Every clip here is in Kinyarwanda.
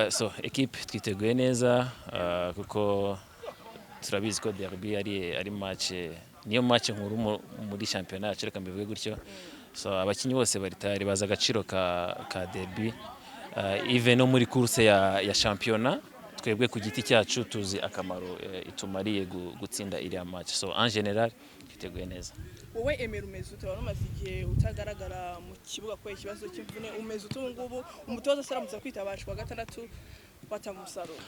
So equipe twiteguye neza kuko turabizi ko derby ari match niyo match nkuru muri championnat yacu reka mbivuge gutyo. So abakinyi bose bari tayari baza agaciro ka derby even no muri course ya championnat twebwe ku giti cyacu tuzi akamaro itumariye gutsinda iriya match. So en general twiteguye neza. Wowe Emera umeze utabona umaze igihe utagaragara mu kibuga ko ikibazo cy'imvune umeze utungubu umutoza saramutse kwitabashwa gatandatu batanga umusaruro.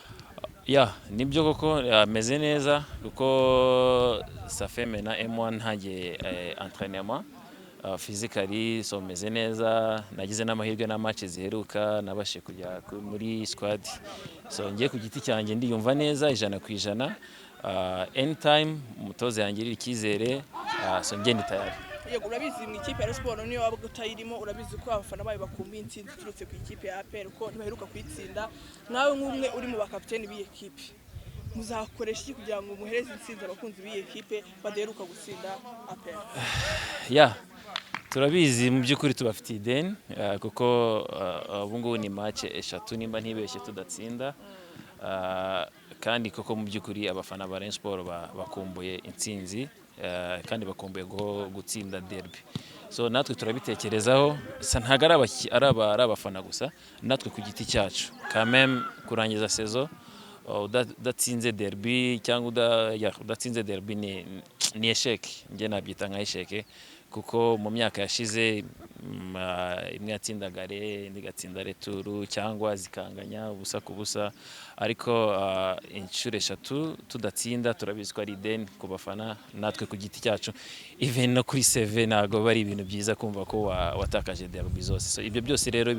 Nibyo koko ameze neza kuko Safeme na M1 hagiye entraînement physically so meze neza nagize n'amahirwe na match ziheruka nabashe kujya muri squad. So ngiye ku giti cyanjye ndiyumva neza 100%. Anytime umutoza yangirira ikizere so ngende tayari. Yego urabizi mu ikipe ya Sport niyo waba utayirimo urabizi ko abafana bayo bakumbuye intsinzi turutse ku ikipe ya APR ko ntibaheruka kwitsinda nawe nk'umwe uri mu bakapiteni b'iyi equipe muzakoresha iki kugira ngo muhereze intsinzi abakunzi b'iyi equipe badaheruka gutsinda APR? Turabizi mu by'ukuri tubafitiye ideni kuko ubu ngubu ni match 3 nimba ntibeshye tudatsinda kandi koko mu by'ukuri abafana ba Rayon Sport bakumbuye intsinzi kandi bakumbuye gutsinda derby. So natwe turabitekerezaho ntago ari abafana gusa natwe ku giti cyacu quand même kurangiza saison udatsinze derby cyangwa udatsinze derby ni échec. Nge nabyita nka échec kuko mu myaka yashize imwe yatsindaga indi gatsinda returu cyangwa zikanganya ubusa ku busa ariko inshuro 3 tudatsinda turabizi ko ari ideni ku bafana natwe ku giti cyacu even no kuri CV nago bari ibintu byiza kumva ko watakaje derby zose. So ibyo byose rero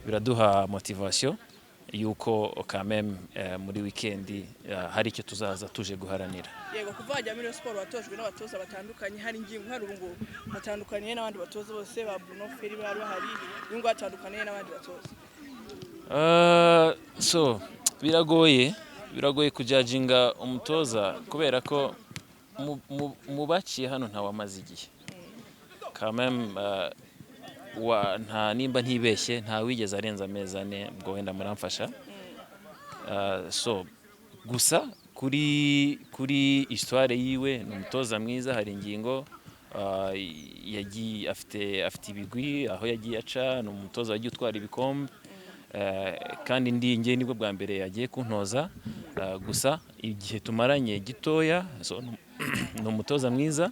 biraduha motivation yuko quand même muri weekend hari icyo tuzaza tuje guharanira. Yego kuva ajya muri Sport watojwe n'abatoza batandukanye hari ingingo hari ubungu batandukanye n'abandi batoza bose ba Bruno Ferri bari bahari ingingo batandukanye n'abandi batoza. So biragoye kujajinga umutoza kubera ko mu baciye hano nta wamaze igihe quand même nta nimba ntibeshye nta wigeze arenza amezi 4 ubwo wenda muramfasha. So gusa kuri histoire yiwe ni umutoza mwiza hari ingingo yagiye afite ibigwi aho yagiye aca ni umutoza wagiye utwara ibikombe kandi nge nibwo bwa mbere yagiye kuntoza gusa igihe tumaranye gitoya. So ni umutoza mwiza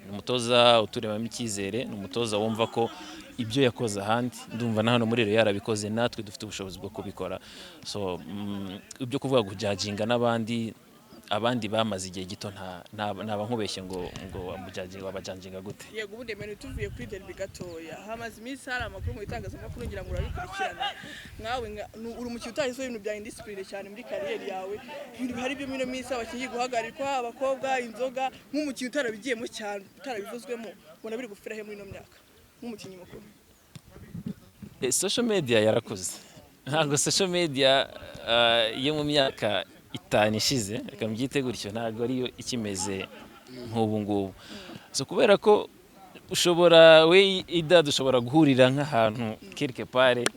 ni umutoza uturebamo icyizere ni umutoza wumva ko ibyo yakoze ahandi ndumva na hano muri rero yarabikoze natwe dufite ubushobozi bwo kubikora. So ibyo kuvuga kujajinga abandi bamaze igihe gito ntaba nkubeshye ngo abajajinga gute. Yego ubundi Emera tuvuye kuri derby gatoya hamaze iminsi hari amakuru mu itangazamakuru ngira ngo urabikurikirana nkawe uri mu cyutahizo ibintu bya indiscipline cyane muri kariyeri yawe ibintu bihari byo muri minsi abakinyi guhagarirwa abakobwa inzoga nk'umukinyi utarabigiyemo cyane utarabivuzwemo ubona biri gufira he muri no myaka nk'umukinyi mukuru. Social media yarakuze ntabwo social media yo mu myaka 5 ishize reka mbyite gutyo ntabwo ariyo ikimeze nk'ubu ngubu. So kubera ko ushobora dushobora guhurira nk'ahantu quelque part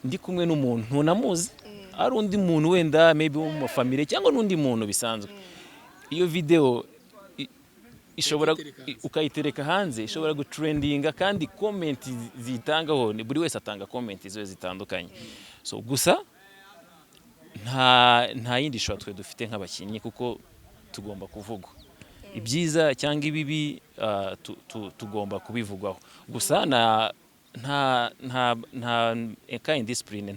ndi kumwe n'umuntu namuzi ari undi muntu wenda maybe mu family cyangwa n'undi muntu bisanzwe iyo video ishobora ukayitereka hanze ishobora gutrendinga kandi comment zitangaho buri wese atanga comment zo zitandukanye. So gusa nta yindi shot twe dufite nk'abakinnyi kuko tugomba kuvugwa ibyiza cyangwa ibibi tugomba kubivugwaho gusa nta indiscipline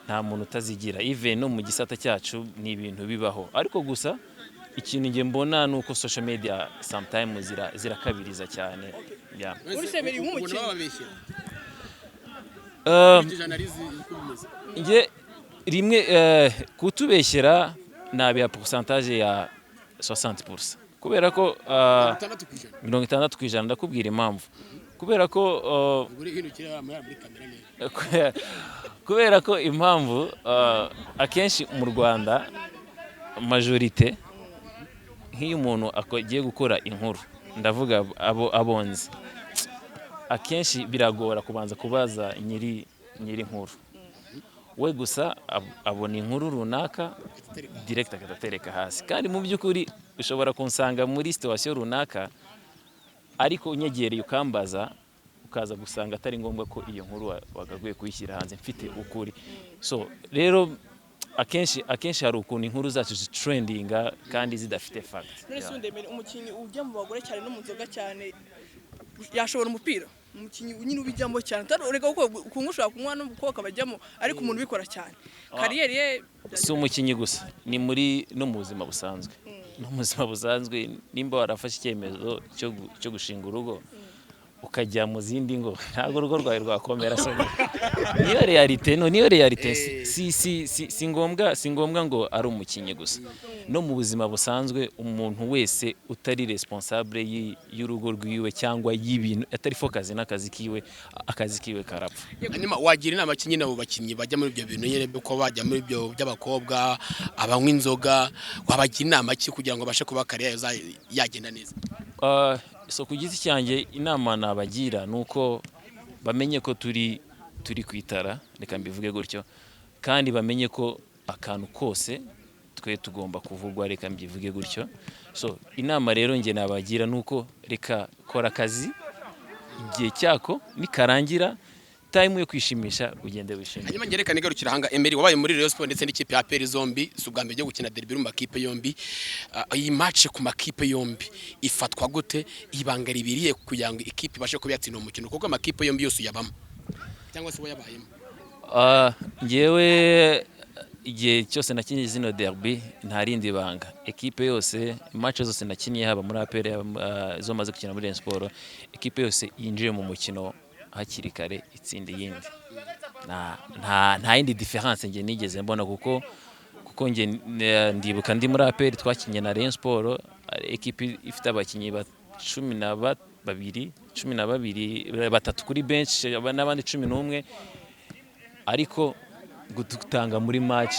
nta muntu utazigira even no mu gisata cyacu ni ibintu bibaho ariko gusa ikintu nge mbona nuko social media sometimes zirakabiriza cyane. Urisemera nk'umukinnyi nge rimwe kutubeshyera nabi ya pourcentage ya 60% kubera ko 60% ndakubwira impamvu kubera ko impamvu akenshi mu Rwanda majorité nk'iyo umuntu agiye gukora inkuru ndavuga abonzi akenshi biragora kubanza kubaza nyiri inkuru we gusa abona inkuru runaka direct akatatereka hasi, kandi mu by'ukuri ushobora kunsanga muri situation runaka ariko unyegereye ukambaza ukaza gusanga atari ngombwa ko iyo nkuru wagaguye kuyishyira hanze mfite ukuri. So rero akenshi hari ukuntu inkuru zacu zitrendinga kandi zidafite fact. None Sundemere umukinnyi ujya mu bagore cyane no mu nzoga cyane yashobora umupira, umukinnyi nyine ubijyamo cyane ureka uko ushobora kunywa no koka bajyamo, ariko umuntu ubikora cyane kariyeri ye si umukinnyi gusa, ni muri no mu buzima busanzwe. No mu buzima busanzwe nimba warafashe icyemezo cyo gushinga urugo ukajya mu zindi ngo ntabwo urugo rwawe rwakomera. So niyo realite si ngombwa ngo ari umukinnyi gusa. No mu buzima busanzwe umuntu wese utari responsable y'urugo rwiwe cyangwa y'ibintu atari focus n'akazi kiwe karapfa. Hanyuma wagira inama kinyi nabo bakinnyi bajya muri ibyo bintu nyene byo bajya muri ibyo by'abakobwa abanywa inzoga, wabagira inama ki kugira ngo bashe kuba kariya yagenda neza? So ku giti cyanjye inama nabagira nuko bamenye ko turi kwitara, reka mbivuge gutyo, kandi bamenye ko akantu kose twe tugomba kuvugwa, reka mbivuge gutyo. So inama rero nge nabagira nuko reka kora akazi igihe cyako nikarangira time yo kwishimisha ugende wishimye. Hanyuma ngerekane garukira hanga Emery wabaye muri Rayon Sport ndetse n'ikipe ya APR zombi, subwa mbere yo gukina derby mu makipe yombi. Iyi match ku makipe yombi ifatwa gute, ibanga ribiriye kugira ngo ikipe bashe kubyatsinda umukino kuko amakipe yombi yose yabamo cyangwa se wayabayemo? Ngewe igihe cyose nakinye zino derby nta rindi banga. Ekipe yose match zose nakiniye haba muri APR zo maze gukina muri Rayon Sport, ekipe yose yinjiye mu mukino hakiri kare itsinda yindi. Nta yindi difference nge nigeze mbona kuko nge ndibuka ndi muri APR twakinye na Rayon Sport, ekipe ifite abakinyi ba 12 batatu kuri bench n'abandi 11, ariko gutanga muri match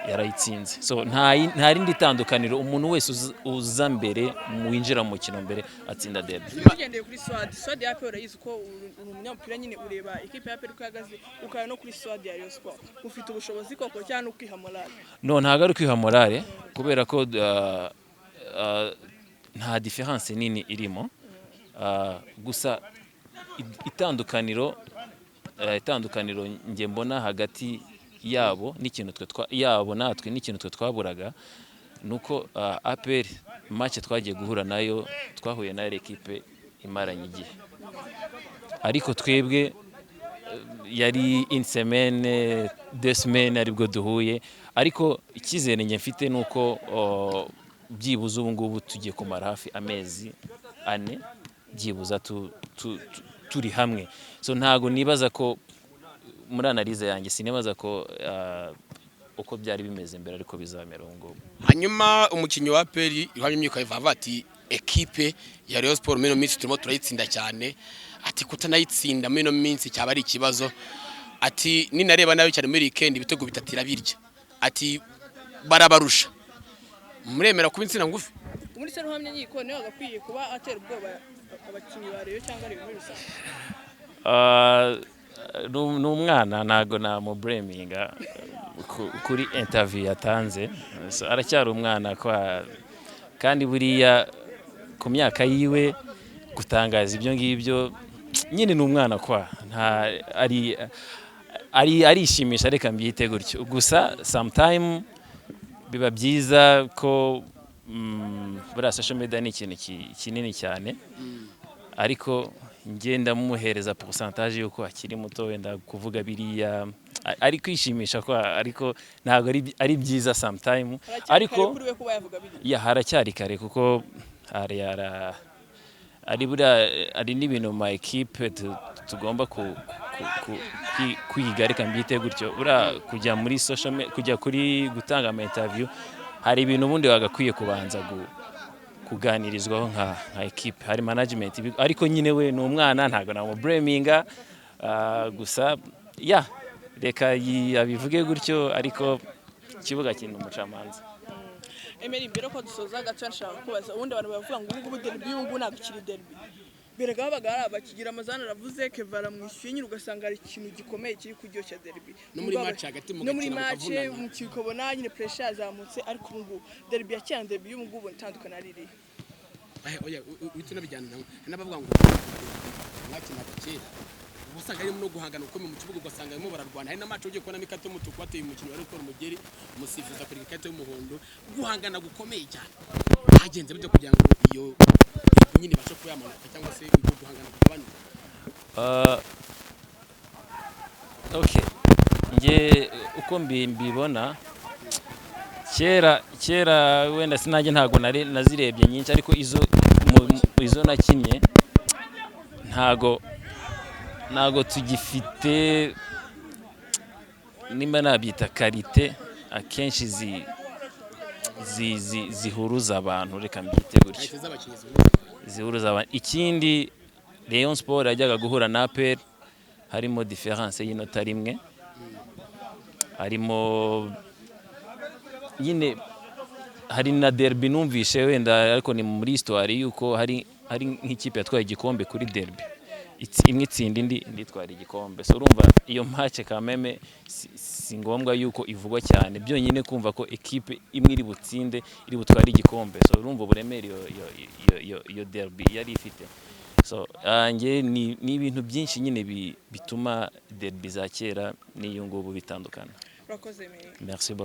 yarayitsinze. So nta rindi tandukaniro, umuntu wese uza mbere winjira mu mukino mbere atsinda derby. Ugendeye kuri Swad ya APR yize ko umunyamupira nyine ureba ikipe ya APR uko ihagaze, ukaya no kuri Swad ya Rayon Sport ufite ubushobozi koko cyane ukwiha morale? No, ntago ari kwiha morale kubera ko nta difference nini irimo. Gusa itandukaniro nge mbona hagati yabo natwe n'ikintu twe twaburaga nuko APR match twagiye guhura nayo twahuye na equipe imaranye igihe, ariko twebwe yari une semaine 2 semaines aribwo duhuye, ariko ikizere nge mfite nuko byibuze ubu ngubu tugiye kumara hafi amezi 4 byibuza turi hamwe. So ntago nibaza ko muri analize yanjye sinibaza ko uko byari bimeze mbere ariko bizamera ngo. Hanyuma umukinyi wa APR ihamye imyuka iva ati equipe ya Rayon Sport meno minsi turimo turayitsinda cyane, ati kutanayitsinda meno minsi cyaba ari ikibazo, ati ninareba nayo cyane muri weekend ibitego bitatira birya, ati barabarusha muremera kuba insina ngufi. Muri se ruhamye nyiko ne bagakwiye kuba atera ubwoba abakinyi ba Rayon cyangwa ari muri rusange? N'umwana ntago namubraminga kuri interview yatanze, so aracyari umwana kandi buriya ku myaka yiwe gutangaza ibyo ngibyo nyine n'umwana arishimisha, reka mbyite gutyo. Gusa sometime biba byiza ko buriya social media ni ikintu kinini cyane, ariko ngenda muhereza pourcentage yuko akiri muto wenda kuvuga biriya ari kwishimisha ariko ntago ari byiza sometime, ariko haracyari kare kuko ari n'ibintu ma equipe tugomba kwiga, reka mbyite gutyo. Buriya kujya muri social media, kujya kuri gutanga ama interview, hari ibintu ubundi bagakwiye kubanza kuganirizwaho nka equipe, hari management, ariko nyine we n'umwana ntago namubraminga. Gusa reka abivuge gutyo, ariko kibuga kintu umucamanza. Emery mbere ko dusoza gaca nshaka kubaza ubundi abantu bavuga ngo ubu derby ubu ntabwo kiri derby, berega habaga hari abakigira amazana aravuze Kevara mwishyuye nyine ugasanga ari ikintu gikomeye kiri kuryoshya derby no muri match hagati mu no muri gakina match mukavunana mukikobona nyine pressure yazamutse ariko ubu derby ya cyane derby y'umugubu itandukana riri oya wituna bijyana n'abavuga ngo mwakina kera usanga harimo no guhangana ukomeye mu kibuga ugasanga barimo bararwana hari na match ugiye kubona mikate y'umutuku bateye umukinnyi wari ukora umugeri umusifuza kuri ikate y'umuhondo guhangana gukomeye cyane hagenze byo kugira ngo iyo nyine bace kuyamanuka cyangwa se guhangana kugabanuka okay nge uko mbibona kera wenda sinajye ntago nazirebye nyinshi ariko izo nakinnye ntago tugifite nimba nabyita karite akenshi zihuruza abantu reka mbyite gutyo zihuruza abantu ikindi Rayon Sport yajyaga guhura na APR harimo difference y'inota rimwe harimo nyine hari na derby numvishe wenda ariko ni muri histoire yuko hari nk'ikipe yatwaye igikombe kuri derby imwe itsinda indi itwara igikombe so urumva iyo match kameme si ngombwa yuko ivugwa cyane byonyine kumva ko equipe imwe iri butsinde iri butwara igikombe so urumva uburemere iyo derby yari ifite so nge ni ibintu byinshi nyine bituma derby za kera n'iyo ngubu bitandukana urakoze merci beaucoup